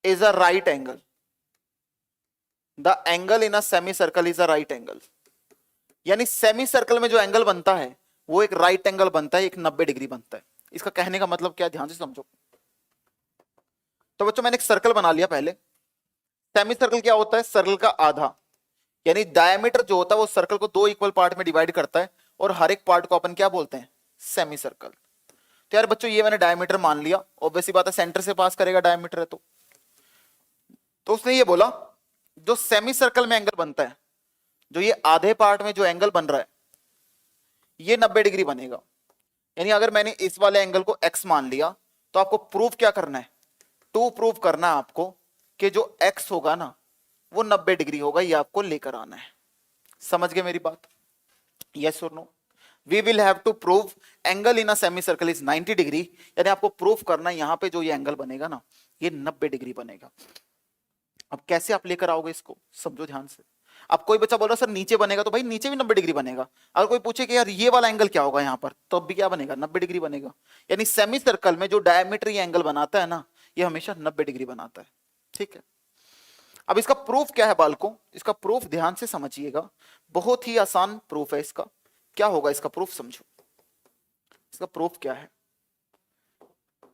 is a right angle. The angle in a semicircle is a right angle. यानी semi circle में जो angle बनता है वो एक राइट एंगल बनता है, एक 90 डिग्री बनता है। इसका कहने का मतलब क्या, ध्यान से समझो। तो बच्चों मैंने एक सर्कल बना लिया पहले। सेमी सर्कल क्या होता है, सर्कल का आधा, यानी डायमीटर जो होता है वो सर्कल को दो इक्वल पार्ट में डिवाइड करता है और हर एक पार्ट को अपन क्या बोलते हैं, सेमी सर्कल। तो यार बच्चों ये मैंने डायमीटर मान लिया, ऑब्वियसली बात है सेंटर से पास करेगा डायमीटर है तो उसने ये बोला जो सेमी सर्कल में एंगल बनता है, जो ये आधे पार्ट में जो एंगल बन रहा है ये 90 डिग्री बनेगा। यानी अगर मैंने इस वाले एंगल को x मान लिया तो आपको प्रूफ क्या करना है, टू प्रूफ करना है आपको कि जो x होगा ना वो 90 डिग्री होगा, ये आपको लेकर आना है। समझ गए मेरी बात, यस और no? We will have to prove angle in a semicircle is 90 degree, यानी आपको प्रूफ करना है यहां पे जो ये एंगल बनेगा ना ये 90 डिग्री बनेगा। अब कैसे आप लेकर आओगे इसको, समझो ध्यान से। अब कोई बच्चा बोल रहा सर नीचे बनेगा, तो भाई नीचे भी 90 डिग्री बनेगा। अगर कोई पूछे कि यार ये वाला एंगल क्या होगा यहाँ पर, तो अब भी क्या बनेगा, 90 डिग्री बनेगा। यानी सेमी सर्कल में जो डायमीटर ये एंगल बनाता है ना ये हमेशा 90 डिग्री बनाता है, ठीक है। अब इसका प्रूफ क्या है बालकों, इसका प्रूफ ध्यान से समझिएगा, बहुत ही आसान प्रूफ है इसका। क्या होगा इसका प्रूफ, समझो इसका प्रूफ क्या है।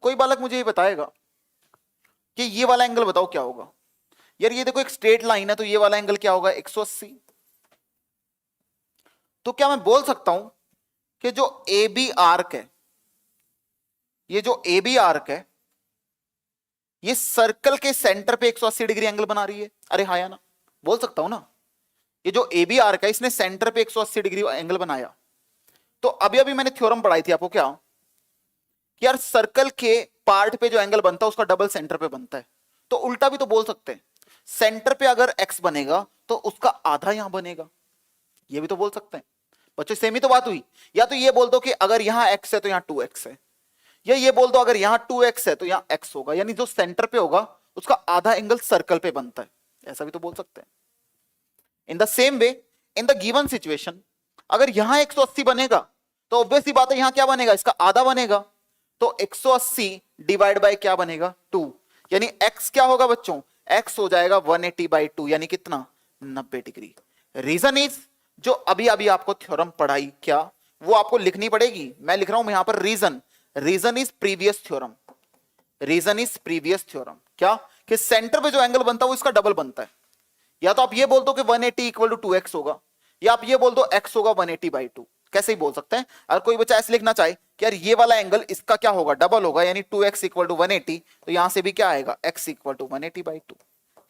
कोई बालक मुझे ये बताएगा कि ये वाला एंगल बताओ क्या होगा। यार ये देखो एक स्ट्रेट लाइन है, तो ये वाला एंगल क्या होगा, 180। तो क्या मैं बोल सकता हूं कि जो ए बी आर्क है, ये जो ए बी आर्क है ये सर्कल के सेंटर पे 180 डिग्री एंगल बना रही है? अरे हाँ या ना, बोल सकता हूं ना। ये जो ए बी आर्क है इसने सेंटर पे 180 डिग्री एंगल बनाया। तो अभी अभी मैंने थ्योरम पढ़ाई थी आपको, क्या कि यार सर्कल के पार्ट पे जो एंगल बनता है उसका डबल सेंटर पे बनता है। तो उल्टा भी तो बोल सकते हैं, सेंटर पे अगर x बनेगा तो उसका आधा यहां बनेगा, ये भी तो बोल सकते हैं। बच्चों सेम ही तो बात हुई। या तो ये बोल दो कि अगर यहां x है तो यहां 2x है, या ये बोल दो अगर यहां 2x है तो यहां x होगा, यानी जो सेंटर पे होगा उसका आधा एंगल सर्कल पे बनता है, ऐसा भी तो बोल सकते हैं। इन the same way in the given situation अगर यहां 180 बनेगा तो ऑब्वियसली बात है यहां क्या बनेगा, इसका आधा बनेगा। तो 180 डिवाइड बाय क्या बनेगा, 2, यानी x क्या होगा बच्चों, x हो जाएगा 180/2, यानी कितना, 90 डिग्री। रीजन इज जो अभी अभी आपको थ्योरम पढ़ाई क्या वो आपको लिखनी पड़ेगी, मैं लिख रहा हूं यहां पर reason. Reason is previous theorem, reason is previous theorem. क्या कि सेंटर पे जो एंगल बनता है वो इसका डबल बनता है। या तो आप ये बोल दो कि 180 इक्वल टू 2x होगा, या आप ये बोल दो x होगा 180/2, कैसे ही बोल सकते हैं। अगर कोई बच्चा ऐसे लिखना चाहे कि यार ये वाला एंगल इसका क्या होगा, डबल होगा, यानी 2x इक्वल टू 180, तो यहां से भी क्या आएगा, x इक्वल टू 180/2,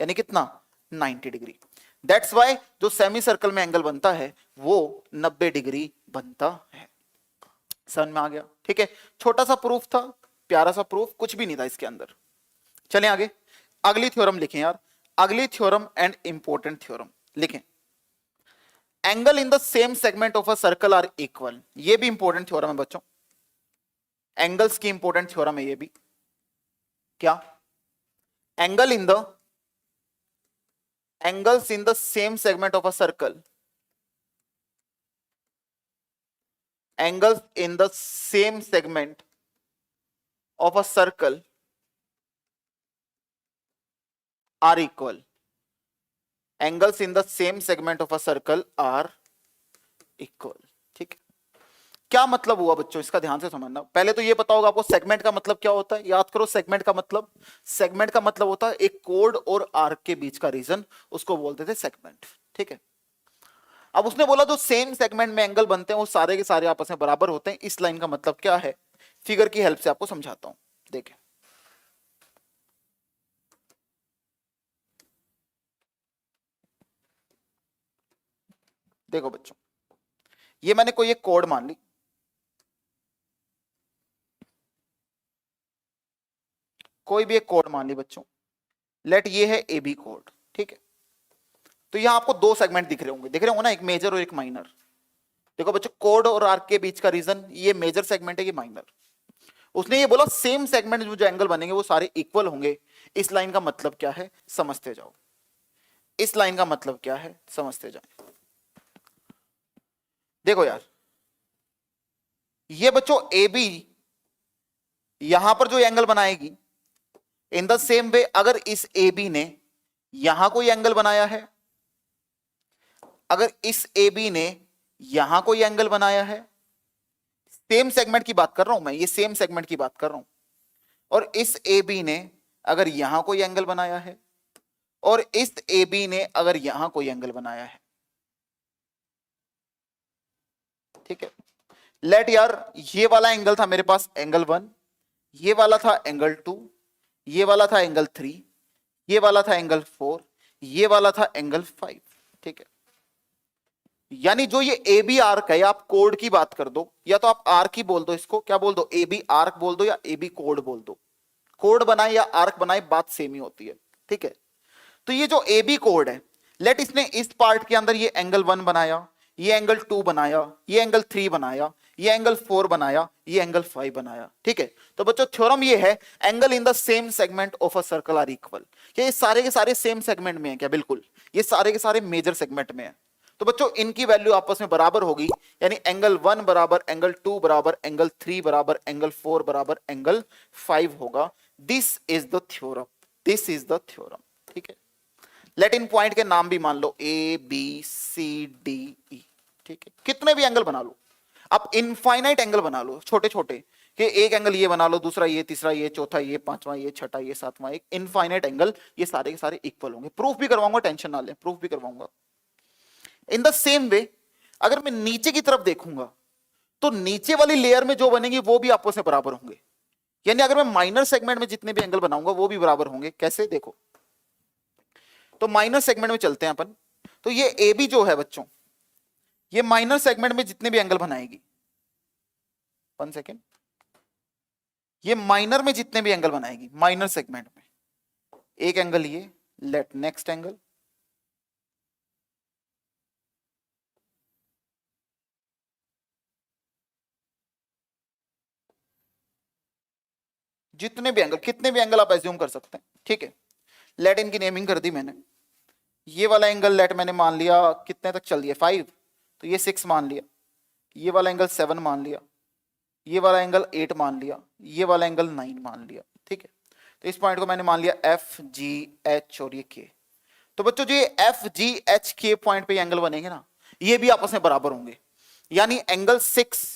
यानी कितना, 90 डिग्री। दैट्स वाई जो सेमी सर्कल में एंगल बनता है वो 90 डिग्री बनता है। समझ में आ गया, ठीक है। छोटा सा प्रूफ था, प्यारा सा प्रूफ, कुछ भी नहीं था इसके अंदर। चलें आगे, अगली थ्योरम लिखें यार, अगली थ्योरम एंड इंपॉर्टेंट थ्योरम लिखें। Angle in the same segment of a circle are equal, ये भी इंपॉर्टेंट थ्योरम है बच्चों, एंगल्स की इंपॉर्टेंट थ्योरम है ये भी। क्या, angle in the angles in the same segment of a circle, angles in the same segment of a circle are equal, angles in the same segment of a circle are equal, ठीक है। क्या मतलब हुआ बच्चों, इसका ध्यान से समझना। पहले तो ये पता होगा आपको सेगमेंट का मतलब क्या होता है, याद करो सेगमेंट का मतलब, सेगमेंट का मतलब होता है एक कोड और आर्क के बीच का रीजन, उसको बोलते थे सेगमेंट, ठीक है। अब उसने बोला जो सेम सेगमेंट में एंगल बनते हैं वो सारे के सारे आपस में बराबर होते हैं। इस लाइन का मतलब क्या है, फिगर की हेल्प से आपको समझाता हूं, देखें। देखो बच्चों, ये मैंने कोई एक कोड मान ली, कोई भी एक कोड मान ली बच्चों, लेट ये है ए बी कोड, ठीक है। तो यहां आपको दो सेगमेंट दिख रहे होंगे ना, एक मेजर और एक माइनर। देखो बच्चों कोड और आर्क के बीच का रीजन, ये मेजर सेगमेंट है, ये माइनर। उसने ये बोला सेम सेगमेंट में जो एंगल बनेंगे वो सारे इक्वल होंगे। इस लाइन का मतलब क्या है समझते जाओ, इस लाइन का मतलब क्या है समझते जाओ। देखो यार, ये बच्चों ए बी यहां पर जो एंगल बनाएगी इन द सेम वे अगर इस ए बी ने यहां कोई एंगल बनाया है, अगर इस ए बी ने यहां कोई एंगल बनाया है, सेम सेगमेंट की बात कर रहा हूं मैं, ये सेम सेगमेंट की बात कर रहा हूं, और इस ए बी ने अगर यहां कोई एंगल बनाया है, और इस ए बी ने अगर यहां कोई एंगल बनाया है, ठीक है। लेट यार ये वाला एंगल था मेरे पास एंगल 1, ये वाला था एंगल 2, ये वाला था एंगल 3, ये वाला था एंगल 4, ये वाला था एंगल 5, ठीक है। यानी जो ये ए बी आर्क है, आप कोड की बात कर दो, या तो आप आर्क ही बोल दो, इसको क्या बोल दो, ए बी आर्क बोल दो या ए बी कोड बोल दो। कोड बनाए या आर्क बनाए बात सेम ही होती है, ठीक है। तो ये जो ए बी कोड है, लेट इसने इस पार्ट के अंदर ये एंगल 1 बनाया, ये एंगल 2 बनाया, ये एंगल 3 बनाया, ये एंगल 4 बनाया, ये एंगल 5 बनाया, ठीक है। तो बच्चों थ्योरम ये है, angle in the same segment of a circle are equal. क्या ये सारे के सारे सेम सेगमेंट में है क्या? बिल्कुल, ये सारे के सारे मेजर सेगमेंट में है। तो बच्चों इनकी वैल्यू आपस में बराबर होगी, यानी एंगल 1 बराबर एंगल 2 बराबर एंगल 3 बराबर एंगल 4 बराबर एंगल 5 होगा। This is the theorem, this is the theorem, ठीक है। लेट इन पॉइंट के नाम भी मान लो A B C D E, ठीक है। कितने भी एंगल बना लो आप, इनफाइनाइट एंगल बना लो छोटे छोटे, कि एक एंगल ये बना लो, दूसरा ये, तीसरा ये, चौथा ये, पांचवा ये, छठा ये, सातवां, एक इनफाइनाइट एंगल, ये सारे के सारे इक्वल होंगे। प्रूफ भी करवाऊंगा, टेंशन ना ले, प्रूफ भी करवाऊंगा। इन द सेम वे अगर मैं नीचे की तरफ देखूंगा तो नीचे वाली लेयर में जो बनेंगे वो भी आपस में बराबर होंगे। यानी अगर मैं माइनर सेगमेंट में जितने भी एंगल बनाऊंगा वो भी बराबर होंगे। कैसे? देखो, तो माइनर सेगमेंट में चलते हैं अपन। तो ये ए बी जो है बच्चों, ये माइनर सेगमेंट में जितने भी एंगल बनाएगी, 1 सेकेंड, ये माइनर में जितने भी एंगल बनाएगी, माइनर सेगमेंट में, एक एंगल ये, लेट नेक्स्ट एंगल, जितने भी एंगल, कितने भी एंगल आप एज्यूम कर सकते हैं, ठीक है। लेट इनकी नेमिंग कर दी मैंने। ये वाला एंगल लेट मैंने मान लिया कितने तक चल दिया, 5, तो ये 6 मान लिया। ये वाला एंगल 7 मान लिया, ये वाला एंगल 8 मान लिया, ये वाला एंगल 9 मान लिया, ठीक है। तो इस पॉइंट को मैंने मान लिया एफ जी एच और ये के। तो बच्चों जो ये एफ जी एच के पॉइंट पे एंगल बनेंगे ना, ये भी आपस में बराबर होंगे। यानी एंगल 6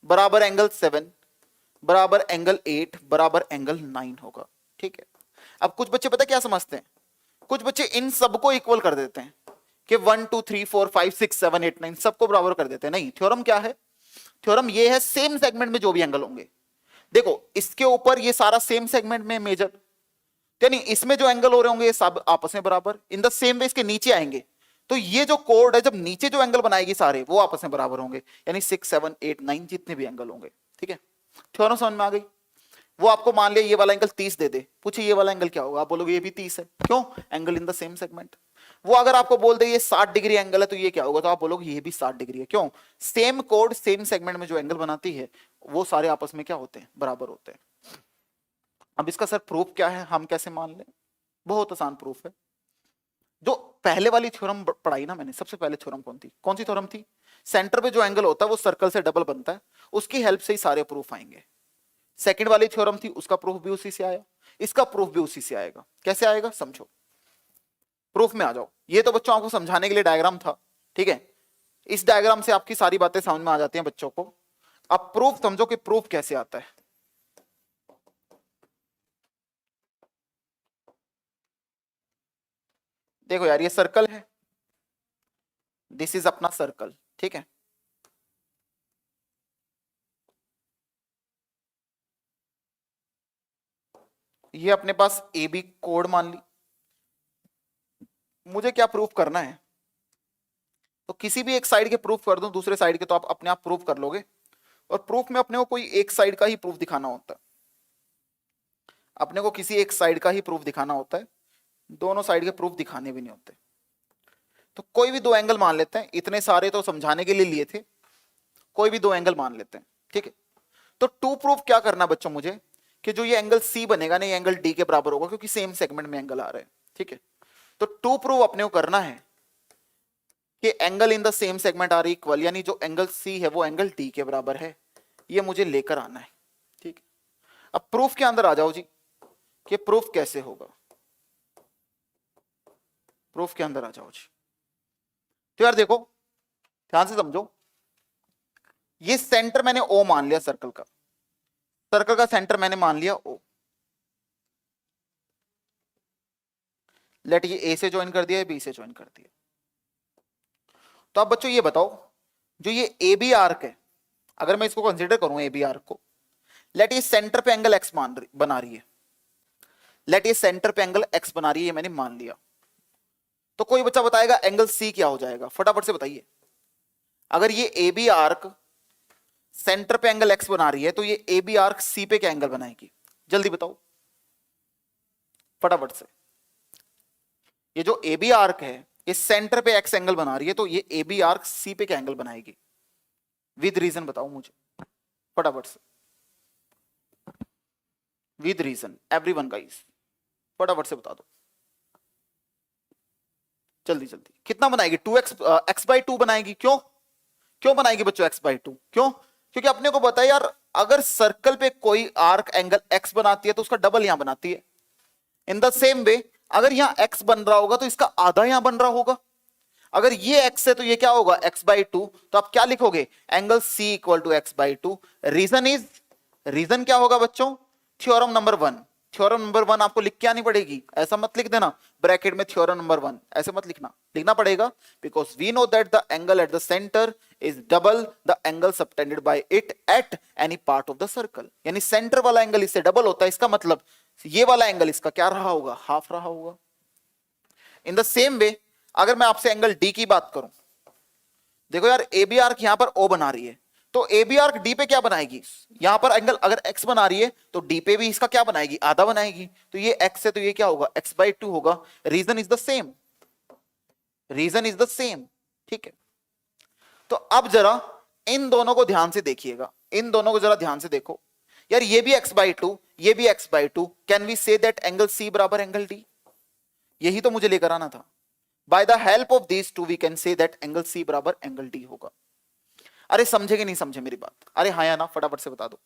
बराबर एंगल 7 बराबर एंगल 8 बराबर एंगल 9 होगा, ठीक है। अब कुछ बच्चे पता क्या समझते हैं, कुछ बच्चे इन सबको इक्वल कर देते हैं कि 1 2 3 4 5 6 7 8 9 सबको बराबर कर देते हैं। नहीं, थ्योरम क्या है? थ्योरम ये है सेम सेगमेंट में जो भी एंगल होंगे, देखो इसके ऊपर ये सारा सेम सेगमेंट में मेजर, यानी इसमें जो एंगल हो रहे होंगे ये सब आपस में बराबर। इन द सेम वे इसके नीचे आएंगे तो ये जो कोड है, जब नीचे जो एंगल बनाएगी सारे वो आपस में बराबर होंगे, यानी 6 7 8 9 जितने भी एंगल होंगे, ठीक है। थ्योरम समझ में आ गई? वो आपको मान लिया ये वाला एंगल 30 दे दे, पूछे ये वाला एंगल क्या होगा, आप बोलोगे ये भी 30 है। क्यों? Angle in the same segment. वो अगर आपको बोल दे ये 60 डिग्री एंगल है तो ये क्या होगा, तो आप बोलोगे ये भी 60 डिग्री है। क्यों? सेम कोड सेम सेगमेंट में जो एंगल बनाती है वो सारे आपस में क्या होते हैं, बराबर होते हैं। अब इसका सर प्रूफ क्या है, हम कैसे मान लें? बहुत आसान प्रूफ है। जो पहले वाली थ्योरम पढ़ाई ना मैंने, सबसे पहले थ्योरम कौन सी थ्योरम थी? सेंटर पे जो एंगल होता है वो सर्कल से डबल बनता है, उसकी हेल्प से ही सारे प्रूफ आएंगे। सेकंड वाली थ्योरम थी, उसका प्रूफ भी उसी से आया, इसका प्रूफ भी उसी से आएगा। कैसे आएगा समझो, प्रूफ में आ जाओ। ये तो बच्चों आपको समझाने के लिए डायग्राम था, ठीक है। इस डायग्राम से आपकी सारी बातें समझ में आ जाती हैं बच्चों को। अब प्रूफ समझो कि प्रूफ कैसे आता है। देखो यार ये सर्कल है, दिस इज अपना सर्कल, ठीक है। ये अपने पास ए बी कोड मान ली। मुझे क्या प्रूफ करना है, तो किसी भी एक साइड के प्रूफ कर दूं, दूसरे साइड के तो आप अपने आप प्रूफ कर लोगे। और प्रूफ में अपने को कोई एक साइड का ही प्रूफ दिखाना होता है, अपने को किसी एक साइड का ही प्रूफ दिखाना होता है, दोनों साइड के प्रूफ दिखाने भी नहीं होते। तो कोई भी दो एंगल मान लेते हैं, इतने सारे तो समझाने के लिए लिए थे, कोई भी दो एंगल मान लेते हैं, ठीक है। तो टू प्रूफ क्या करना बच्चों मुझे, कि जो ये एंगल सी बनेगा ना ये एंगल डी के बराबर होगा, क्योंकि सेम सेगमेंट में एंगल आ रहे हैं, ठीक है। तो टू प्रूफ अपने को करना है कि angle in the same segment are equal, यानी जो एंगल सी है वो एंगल डी के बराबर है, ये मुझे लेकर आना है, ठीक है। अब प्रूफ के अंदर आ जाओ जी। कि प्रूफ कैसे होगा। प्रूफ के अंदर आ जाओ जी। तो यार देखो ध्यान से समझो, ये सेंटर मैंने ओ मान लिया सर्कल का, सर्कल का सेंटर मैंने मान लिया ओ। लेट ये ए से ज्वाइन कर दिया, बी से ज्वाइन कर दिया। तो अब बच्चों ये बताओ, जो ये ए बी आर्क है, अगर मैं इसको कंसीडर करूं ए बी आर्क को, लेट ये सेंटर पे एंगल एक्स बना रही है, लेट ये सेंटर पे एंगल एक्स बना रही है, ये मैंने मान लिया। तो कोई बच्चा बताएगा एंगल सी क्या हो जाएगा, फटाफट से बताइए। अगर ये ए बी आर्क सेंटर पे एंगल एक्स बना रही है तो ये ए बी आर्क सी पे क्या एंगल बनाएगी, जल्दी बताओ फटाफट से। ये जो ए बी आर्क है ये सेंटर पे एक्स एंगल बना रही है, तो ये ए बी आर्क सी पे क्या एंगल बनाएगी, विद रीजन बताओ मुझे फटाफट से, विद रीजन एवरीवन गाइस फटाफट से बता दो जल्दी जल्दी। कितना बनाएगी, 2x x/2 बनाएगी। क्यों क्यों बनाएगी बच्चों x/2, क्यों? क्योंकि अपने को पता है यार, अगर सर्कल पे कोई आर्क एंगल x बनाती है तो उसका डबल यहां बनाती है। इन द सेम वे अगर यहां x बन रहा होगा तो इसका आधा यहां बन रहा होगा। अगर ये x है तो ये क्या होगा x/2। तो आप क्या लिखोगे, एंगल C = x/2। रीजन क्या होगा बच्चों, थ्योरम नंबर 1। थ्योरम नंबर 1 आपको लिख के आनी पड़ेगी, ऐसा मत लिख देना ब्रैकेट में थ्योरम नंबर 1, ऐसे मत लिखना, लिखना पड़ेगा। Because we know that the angle at the centre is double the angle subtended by it at any part of the circle. यानी सेंटर वाला एंगल इससे डबल होता है, इसका मतलब ये वाला एंगल इसका क्या रहा होगा, हाफ रहा होगा। इन द सेम वे अगर मैं आपसे एंगल डी की बात करूं, देखो यार ए बी आर्क यहां पर ओ बना रही है, तो ए बी आर्क डी पे क्या बनाएगी, यहां पर एंगल अगर एक्स बना रही है तो डी पे भी इसका क्या बनाएगी, आधा बनाएगी। तो ये एक्स है तो ये क्या होगा, x/2 होगा। Reason is the same, reason is the same, ठीक है। तो अब जरा इन दोनों को ध्यान से देखिएगा, इन दोनों को जरा ध्यान से देखो यार, ये भी x/2 ये भी x/2। Can we say that angle C बराबर एंगल D? यही तो मुझे लेकर आना था। By the help of these two we can say that angle C बराबर एंगल D होगा। अरे समझे कि नहीं समझे मेरी बात, अरे हाँ या ना फटाफट से बता दो।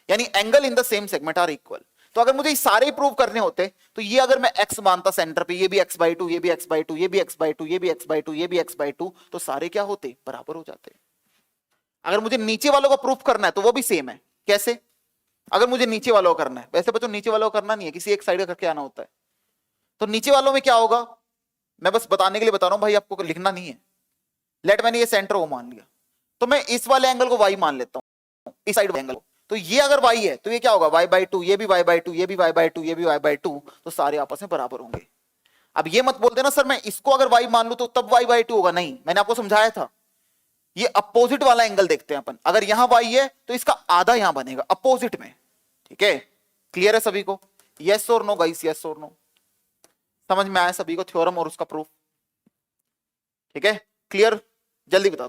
यानी angle in the same segment are equal. तो अगर मुझे सारे प्रूव करने होते तो ये अगर मैं x मानता सेंटर पे, ये भी x/2 ये भी x/2 ये भी x/2 ये भी x/2 ये भी x/2, तो सारे क्या होते, बराबर हो जाते। अगर मुझे नीचे वालों को प्रूफ करना है तो वो भी सेम है। कैसे, अगर मुझे नीचे वालों को करना है, वैसे बच्चों नीचे वालों को करना नहीं है, किसी एक साइड का करके आना होता है। तो नीचे वालों में क्या होगा, मैं बस बताने के लिए बता रहा हूं भाई, आपको लिखना नहीं है। लेट मैंने ये सेंटर ओ मान लिया, तो मैं इस वाले एंगल को y मान लेता हूं, इस साइड एंगल। तो ये अगर y है तो ये क्या होगा y/2, ये भी y/2 ये भी y/2 ये भी y/2, तो सारे आपस में बराबर होंगे। अब ये मत बोल देना सर मैं इसको अगर y मान लूं तो तब y/2 होगा, नहीं, मैंने आपको समझाया था। ये अपोजिट वाला एंगल देखते हैं अपन, अगर यहां y है तो इसका आधा यहां बनेगा अपोजिट में, ठीक है। क्लियर है सभी को, यस और नो गाइस, यस और नो, समझ में आया सभी को थ्योरम और उसका प्रूफ, ठीक है, क्लियर, जल्दी बता दो।